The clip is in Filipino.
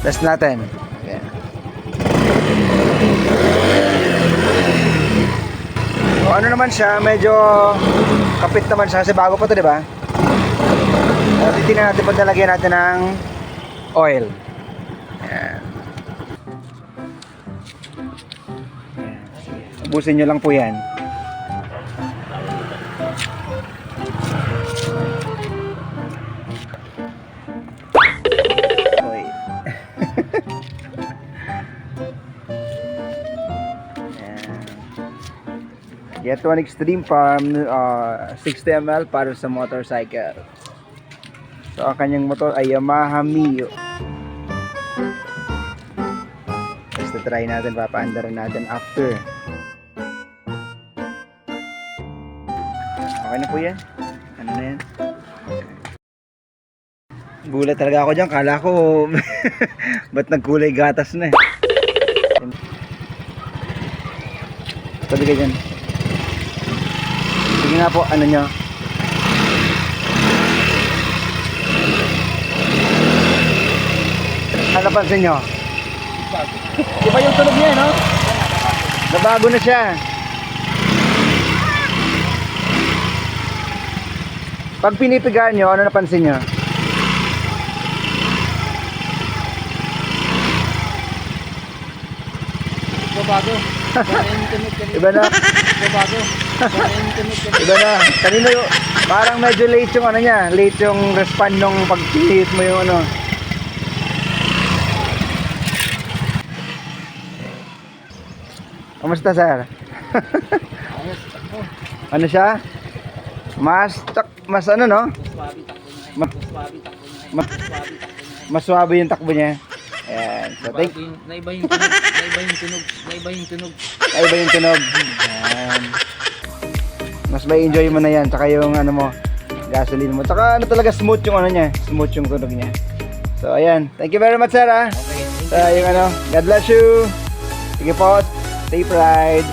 Test natin. Ayan. So, ano naman siya, medyo kapit naman siya kasi bago pa to, di ba? Titingnan natin pag nalagyan natin ng oil. Ayan. Ubusin nyo lang po yan. Oy. Get one Extreme Farm 60 ml para sa motorcycle. So ang kanyang motor ay Yamaha Mio. Basta try natin, papaandarin natin after. Okay na po yan. Ano na yan? Gulat talaga ako dyan. Kala ko ba't nagkulay gatas na eh. Sabi ka dyan. Sige nga po, ano nyo? Ano pansin nyo? Iba yung tunog niya, no? Nabago na siya. Pag pinipigaan nyo, ano napansin nyo? Babago. Iba na. Babago. Iba na. Kanina yung, parang medyo late yung ano niya. Late yung respond nung pag-hit mo yung ano. Kamusta, sir? Ano siya? Mas ano, no? Mas swabe yung takbo niya. Ayan. So, Naiba yung tunog. Naiba yung tunog. Ayan. Mas may enjoy mo na yan. Tsaka yung ano mo, gasoline mo. Tsaka ano talaga, smooth yung ano niya. Smooth yung tunog niya. So, ayan. Thank you very much, sir, ha? Okay. So, yung ano, God bless you. Sige po. Safe ride.